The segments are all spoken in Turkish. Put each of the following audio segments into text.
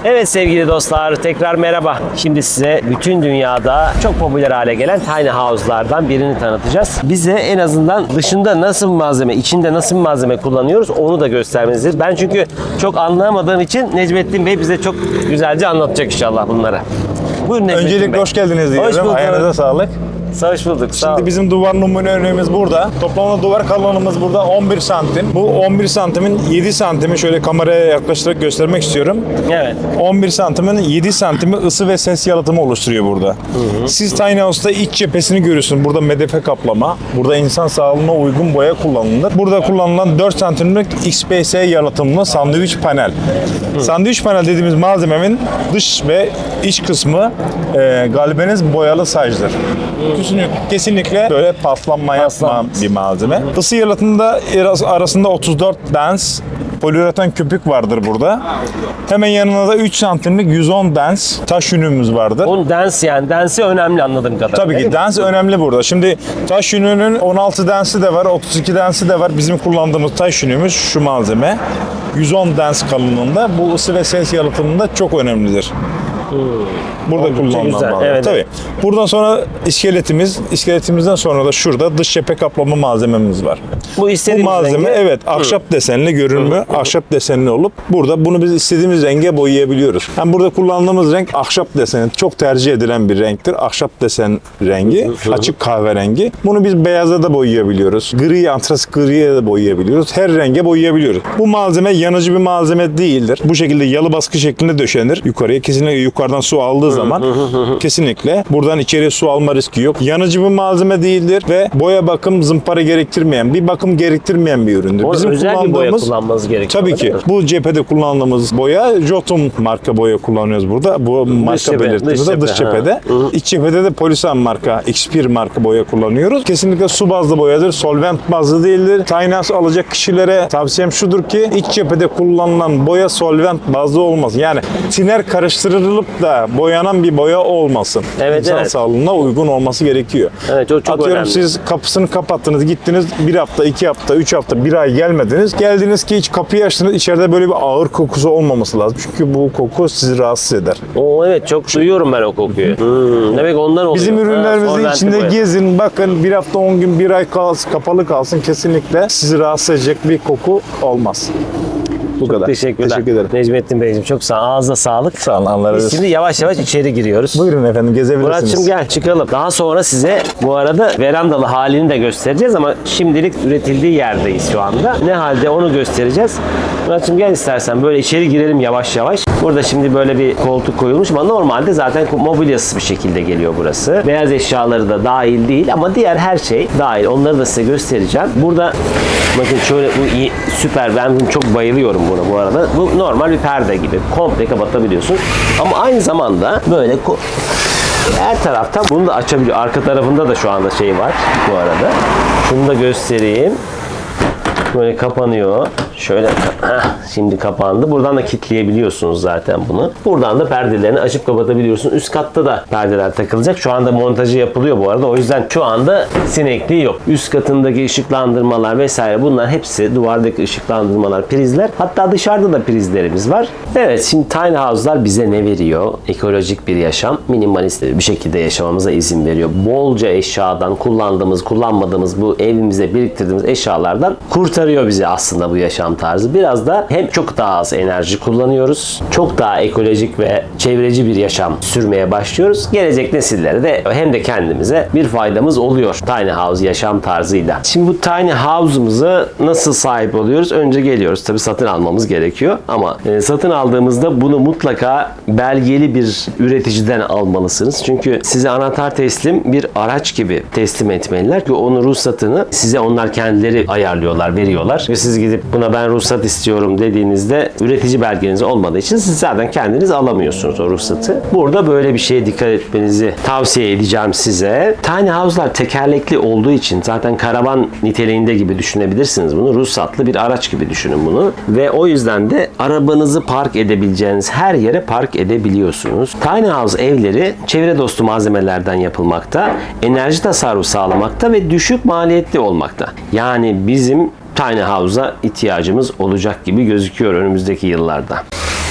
Evet sevgili dostlar, tekrar merhaba. Şimdi size bütün dünyada çok popüler hale gelen tiny house'lardan birini tanıtacağız. Bize en azından dışında nasıl bir malzeme, içinde nasıl bir malzeme kullanıyoruz onu da göstermenizi. Ben çünkü çok anlayamadığım için Necmettin Bey bize çok güzelce anlatacak inşallah bunları. Buyurun Necmettin Öncelikle Bey. hoş geldiniz diyelim. Hoş bulduk. Ayağınıza sağlık. Hoş bulduk. Sağ Şimdi olun. bizim duvar numunelerimiz burada. Toplamda duvar kalınlığımız burada 11 santim. Bu 11 santimin 7 santimi şöyle kameraya yaklaştırarak göstermek istiyorum. Evet. 11 santimin 7 santimi ısı ve ses yalıtımı oluşturuyor burada. Siz Tiny House'da iç cephesini görüyorsunuz. Burada medefe kaplama. Burada insan sağlığına uygun boya kullanılır. Burada kullanılan 4 santimlik XPS yalıtımlı sandviç panel. Sandviç panel dediğimiz malzemenin dış ve iç kısmı galvaniz boyalı sajdır. Kesinlikle böyle paslanma yapma bir malzeme. Isı yalıtımında arasında 34 dens poliüretan köpük vardır burada. Hemen yanında da 3 santimlik 110 dens taş yünümüz vardır. Onun densi önemli anladığım kadarıyla. Tabii değil ki mi? dens önemli burada. Şimdi taş yününün 16 densi de var, 32 densi de var. Bizim kullandığımız taş yünümüz şu malzeme. 110 dens kalınlığında. Bu ısı ve ses yalıtımında çok önemlidir. Burada Oldukça kullanılan güzel, malzeme. evet. Tabii. Buradan sonra iskeletimizden sonra da şurada dış cephe kaplama malzememiz var. Bu Bu istediğimiz malzeme rengi- evet ahşap desenli görünümü, ahşap desenli olup burada bunu biz istediğimiz renge boyayabiliyoruz. Hem burada kullandığımız renk ahşap deseni çok tercih edilen bir renktir. Ahşap desen rengi, açık kahverengi. Bunu biz beyaza da boyayabiliyoruz. Gri, antras griye de boyayabiliyoruz. Her renge boyayabiliyoruz. Bu malzeme yanıcı bir malzeme değildir. Bu şekilde yalı baskı şeklinde döşenir yukarıya. Kesinlikle yukarıdan su aldığı zaman kesinlikle buradan içeriye su alma riski yok. Yanıcı bir malzeme değildir ve boya bakım zımpara gerektirmeyen, bir bakım gerektirmeyen bir üründür. O özel bir boya kullanmanız gerekiyor. Tabii ki. değil mi? Bu cephede kullandığımız boya Jotun marka boya kullanıyoruz burada. Bu marka cephe, belirttiğimiz dış de dış cephe, cephede. İç cephede de Polisan marka, X1 marka boya kullanıyoruz. Kesinlikle su bazlı boyadır. Solvent bazlı değildir. Tiny House alacak kişilere tavsiyem şudur ki iç cephede kullanılan boya solvent bazlı olmasın. Yani tiner karıştırılıp da boyanan bir boya olmasın. Evet, İnsan evet. sağlığına uygun olması gerekiyor. Evet, o çok Atıyorum önemli. siz kapısını kapattınız, gittiniz 1 hafta, 2 hafta, 3 hafta, 1 ay gelmediniz. Geldiniz ki hiç kapıyı açtınız, içeride böyle bir ağır kokusu olmaması lazım. Çünkü bu koku sizi rahatsız eder. Oo, evet çok duyuyorum ben o kokuyu. Demek ondan oluyor. Bizim ürünlerimizin solventli içinde boya. gezin, bakın 1 hafta, 10 gün, 1 ay kapalı kalsın. Kesinlikle sizi rahatsız edecek bir koku olmaz. Bu kadar. Teşekkürler. Teşekkür ederim. Necmettin Beyciğim çok sağ ol. Ağzına sağlık. Sağ olun, Allah razı Biz olsun. şimdi yavaş yavaş içeri giriyoruz. Buyurun efendim, gezebilirsiniz. Murat'cığım gel çıkalım. Daha sonra size bu arada verandalı halini de göstereceğiz ama şimdilik üretildiği yerdeyiz şu anda. Ne halde onu göstereceğiz. Murat'cığım gel istersen böyle içeri girelim yavaş yavaş. Burada şimdi böyle bir koltuk koyulmuş ama normalde zaten mobilyasız bir şekilde geliyor burası. Beyaz eşyaları da dahil değil ama diğer her şey dahil. Onları da size göstereceğim. Burada bakın şöyle bu iyi, süper. Ben bunu çok bayılıyorum buna bu arada. Bu normal bir perde gibi. Komple kapatabiliyorsun. Ama aynı zamanda böyle her taraftan bunu da açabiliyor. Arka tarafında da şu anda şey var bu arada. Şunu da göstereyim. Böyle kapanıyor. Şöyle şimdi kapandı. Buradan da kilitleyebiliyorsunuz zaten bunu. Buradan da perdelerini açıp kapatabiliyorsun. Üst katta da perdeler takılacak. Şu anda montajı yapılıyor bu arada. O yüzden şu anda sinekliği yok. Üst katındaki ışıklandırmalar vesaire bunlar hepsi duvardaki ışıklandırmalar, prizler. Hatta dışarıda da prizlerimiz var. Evet şimdi tiny house'lar bize ne veriyor? Ekolojik bir yaşam. Minimalist bir şekilde yaşamamıza izin veriyor. Bolca eşyadan kullanmadığımız bu evimizde biriktirdiğimiz eşyalardan kurtarıyor bizi aslında bu yaşam tarzı. Biraz da hem çok daha az enerji kullanıyoruz. Çok daha ekolojik ve çevreci bir yaşam sürmeye başlıyoruz. Gelecek nesillere de hem de kendimize bir faydamız oluyor tiny house yaşam tarzıyla. Şimdi bu tiny house'umuza nasıl sahip oluyoruz? Önce geliyoruz. Tabii satın almamız gerekiyor ama satın aldığımızda bunu mutlaka belgeli bir üreticiden almalısınız. Çünkü size anahtar teslim bir araç gibi teslim etmeliler ki onun ruhsatını size onlar kendileri ayarlıyorlar, veriyorlar ve siz gidip buna ben ruhsat istiyorum dediğinizde üretici belgeniz olmadığı için siz zaten kendiniz alamıyorsunuz o ruhsatı. Burada böyle bir şeye dikkat etmenizi tavsiye edeceğim size. Tiny house'lar tekerlekli olduğu için zaten karavan niteliğinde gibi düşünebilirsiniz bunu. Ruhsatlı bir araç gibi düşünün bunu. Ve o yüzden de arabanızı park edebileceğiniz her yere park edebiliyorsunuz. Tiny house evleri çevre dostu malzemelerden yapılmakta, enerji tasarrufu sağlamakta ve düşük maliyetli olmakta. Yani bizim tiny house'a ihtiyacımız olacak gibi gözüküyor önümüzdeki yıllarda.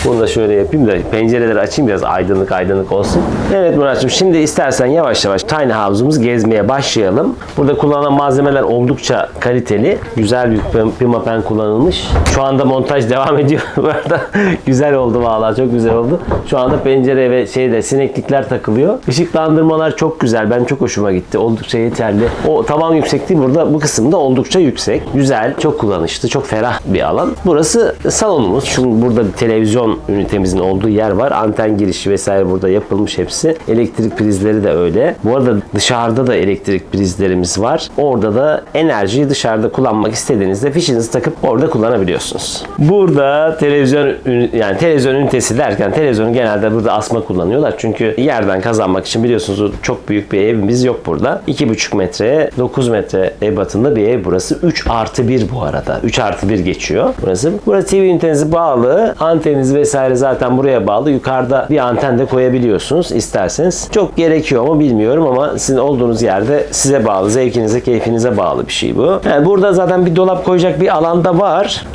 Bunu da şöyle yapayım da pencereleri açayım, biraz aydınlık olsun. Evet Murat'cığım, şimdi istersen yavaş yavaş tiny house'umuzu gezmeye başlayalım. Burada kullanılan malzemeler oldukça kaliteli. Güzel bir pimapen kullanılmış. Şu anda montaj devam ediyor. Bu arada güzel oldu vallahi, çok güzel oldu. Şu anda pencere ve sineklikler takılıyor. Işıklandırmalar çok güzel. Ben çok hoşuma gitti. Oldukça yeterli. O tavan yüksekliği burada bu kısımda oldukça yüksek. Güzel, çok kullanışlı, çok ferah bir alan. Burası salonumuz. Çünkü burada bir televizyon ünitemizin olduğu yer var. Anten girişi vesaire burada yapılmış hepsi. Elektrik prizleri de öyle. Bu arada dışarıda da elektrik prizlerimiz var. Orada da enerjiyi dışarıda kullanmak istediğinizde fişinizi takıp orada kullanabiliyorsunuz. Burada televizyon ünitesi derken televizyonu genelde burada asma kullanıyorlar. Çünkü yerden kazanmak için biliyorsunuz çok büyük bir evimiz yok burada. 2,5 metre, 9 metre ebatında bir ev burası. 3+1 bu arada. 3+1 geçiyor burası. Burada TV ünitenizi bağlı. Anteniniz vesaire zaten buraya bağlı. Yukarıda bir anten de koyabiliyorsunuz isterseniz. Çok gerekiyor mu bilmiyorum ama sizin olduğunuz yerde size bağlı. Zevkinize, keyfinize bağlı bir şey bu. Yani burada zaten bir dolap koyacak bir alanda var.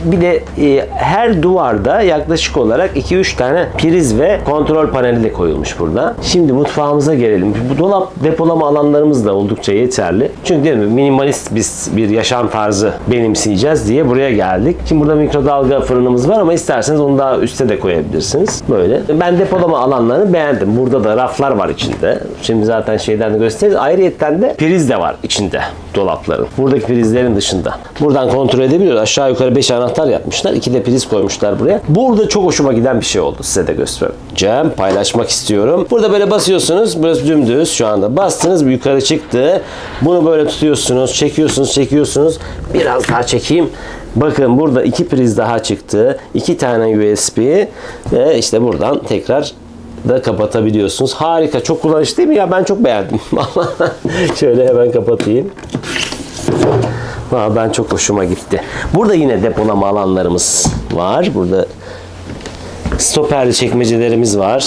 Bir de her duvarda yaklaşık olarak 2-3 tane priz ve kontrol paneli de koyulmuş burada. Şimdi mutfağımıza gelelim. Bu dolap depolama alanlarımız da oldukça yeterli. Çünkü değil mi, minimalist bir yaşam tarzı benimseyeceğiz diye buraya geldik. Şimdi burada mikrodalga fırınımız var ama isterseniz onu daha üste de koyabilirsiniz. Böyle. Ben depolama alanlarını beğendim. Burada da raflar var içinde. Şimdi zaten şeyden de gösteririz. Ayrıyetten de priz de var içinde dolapların. Buradaki prizlerin dışında. Buradan kontrol edebiliyoruz. Aşağı yukarı 5 anahtar yapmışlar. 2 de priz koymuşlar buraya. Burada çok hoşuma giden bir şey oldu. Size de göstereceğim. Paylaşmak istiyorum. Burada böyle basıyorsunuz. Burası dümdüz şu anda. Bastınız, yukarı çıktı. Bunu böyle tutuyorsunuz. Çekiyorsunuz. Biraz daha çekeyim. Bakın burada 2 priz daha çıktı. 2 tane USB ve işte buradan tekrar da kapatabiliyorsunuz. Harika. Çok kullanışlı değil mi? Ya ben çok beğendim. Şöyle hemen kapatayım. Ben çok hoşuma gitti. Burada yine depolama alanlarımız var. Burada stoperli çekmecelerimiz var.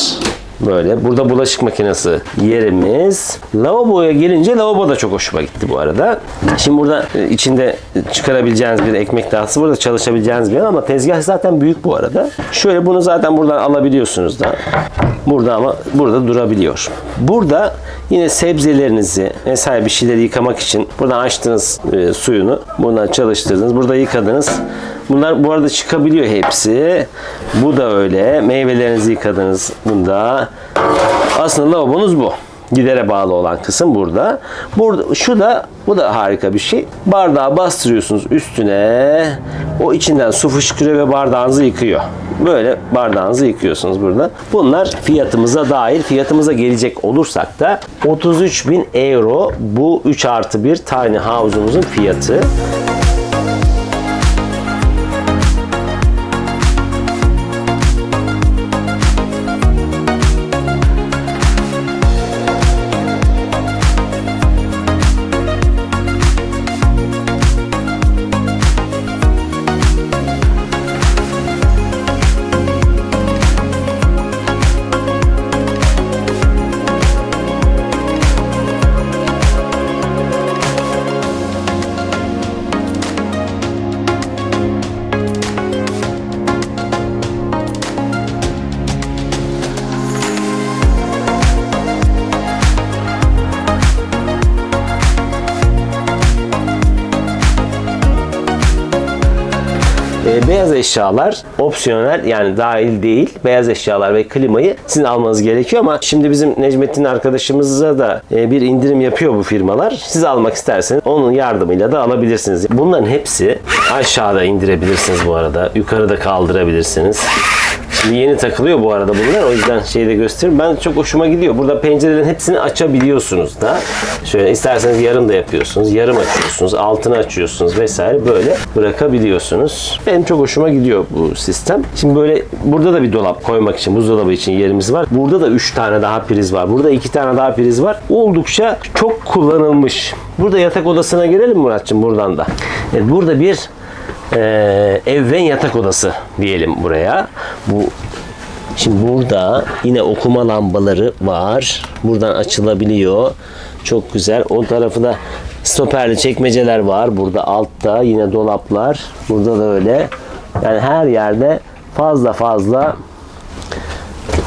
Böyle. Burada bulaşık makinesi yerimiz. Lavaboya gelince lavabo da çok hoşuma gitti bu arada. Şimdi burada içinde çıkarabileceğiniz bir ekmek tahtası, burada çalışabileceğiniz bir yer ama tezgah zaten büyük bu arada. Şöyle bunu zaten buradan alabiliyorsunuz da. Burada durabiliyor. Burada yine sebzelerinizi vesaire bir şeyleri yıkamak için buradan açtınız suyunu. Buradan çalıştırdınız. Burada yıkadınız. Bunlar bu arada çıkabiliyor hepsi. Bu da öyle. Meyvelerinizi yıkadınız bunda. Aslında lavabonuz bu. Gidere bağlı olan kısım burada. Bu da harika bir şey. Bardağı bastırıyorsunuz üstüne. O içinden su fışkırıyor ve bardağınızı yıkıyor. Böyle bardağınızı yıkıyorsunuz burada. Bunlar fiyatımıza dahil. Fiyatımıza gelecek olursak da 33.000 euro bu 3+1 tiny house'umuzun fiyatı. Beyaz eşyalar opsiyonel, yani dahil değil. Beyaz eşyalar ve klimayı sizin almanız gerekiyor ama şimdi bizim Necmettin arkadaşımıza da bir indirim yapıyor bu firmalar. Siz almak isterseniz onun yardımıyla da alabilirsiniz. Bunların hepsi aşağıda indirebilirsiniz bu arada. Yukarıda kaldırabilirsiniz. Şimdi yeni takılıyor bu arada bunlar. O yüzden şeyi de göstereyim. Ben çok hoşuma gidiyor. Burada pencerelerin hepsini açabiliyorsunuz da. Şöyle isterseniz yarım da yapıyorsunuz. Yarım açıyorsunuz. Altını açıyorsunuz vesaire. Böyle bırakabiliyorsunuz. Benim çok hoşuma gidiyor bu sistem. Şimdi böyle burada da bir dolap koymak için, buzdolabı için yerimiz var. Burada da 3 tane daha priz var. Burada 2 tane daha priz var. Oldukça çok kullanılmış. Burada yatak odasına girelim Muratcığım buradan da. Evet, burada bir ev yatak odası diyelim buraya. Şimdi burada yine okuma lambaları var. Buradan açılabiliyor. Çok güzel. O tarafı da stoperli çekmeceler var. Burada altta yine dolaplar. Burada da öyle. Yani her yerde fazla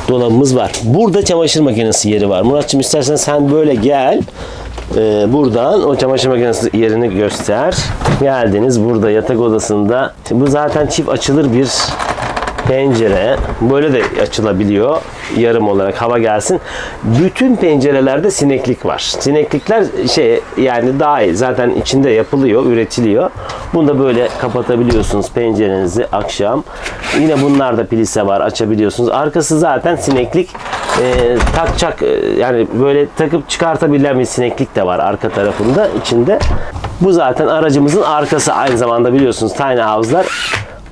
dolabımız var. Burada çamaşır makinesi yeri var. Muratçım istersen sen böyle gel. Buradan o çamaşır makinesi yerini göster. Geldiniz burada yatak odasında. Bu zaten çift açılır bir pencere. Böyle de açılabiliyor. Yarım olarak hava gelsin. Bütün pencerelerde sineklik var. Sineklikler yani daha iyi. Zaten içinde yapılıyor, üretiliyor. Bunu da böyle kapatabiliyorsunuz pencerenizi akşam. Yine bunlarda plise var. Açabiliyorsunuz. Arkası zaten sineklik takacak yani böyle takıp çıkartabilen bir sineklik de var arka tarafında içinde. Bu zaten aracımızın arkası, aynı zamanda biliyorsunuz tiny house'lar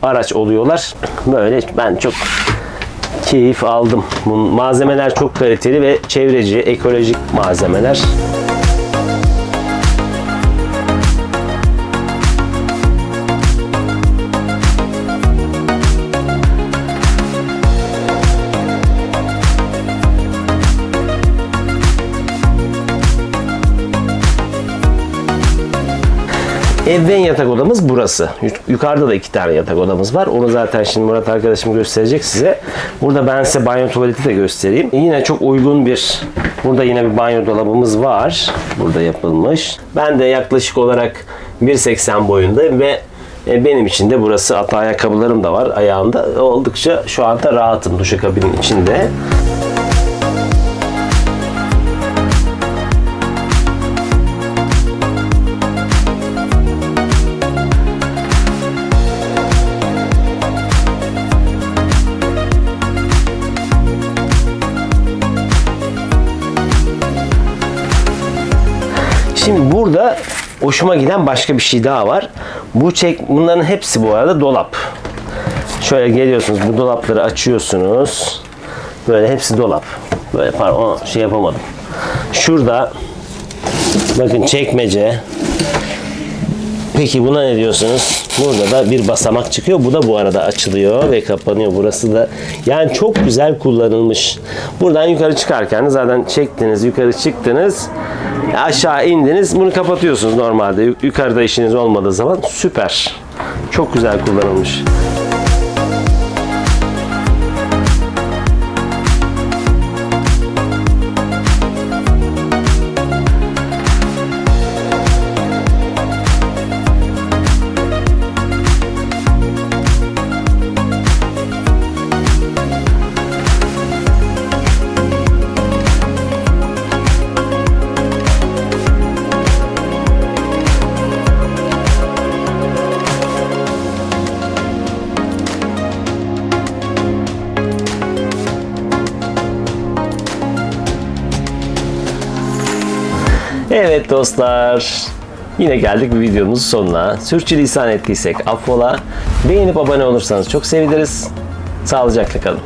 araç oluyorlar. Böyle ben çok keyif aldım. Bu malzemeler çok kaliteli ve çevreci, ekolojik malzemeler. Evden yatak odamız burası. Yukarıda da 2 tane yatak odamız var. Onu zaten şimdi Murat arkadaşım gösterecek size. Burada ben size banyo tuvaleti de göstereyim. Yine çok uygun burada yine bir banyo dolabımız var. Burada yapılmış. Ben de yaklaşık olarak 1.80 boyundayım ve benim için de burası, hatta ayakkabılarım da var ayağımda. Oldukça şu anda rahatım duşakabinin içinde. Şimdi burada hoşuma giden başka bir şey daha var. Bunların hepsi bu arada dolap. Şöyle geliyorsunuz, bu dolapları açıyorsunuz. Böyle hepsi dolap. Böyle pardon, yapamadım. Şurada bakın çekmece. Peki buna ne diyorsunuz? Burada da bir basamak çıkıyor. Bu da bu arada açılıyor ve kapanıyor. Burası da yani çok güzel kullanılmış. Buradan yukarı çıkarken de zaten çektiniz, yukarı çıktınız. Aşağı indiniz. Bunu kapatıyorsunuz normalde. Yukarıda işiniz olmadığı zaman süper. Çok güzel kullanılmış. Evet dostlar, yine geldik bir videomuzun sonuna. Sürçülisan ettiysek affola. Beğenip abone olursanız çok seviniriz. Sağlıcakla kalın.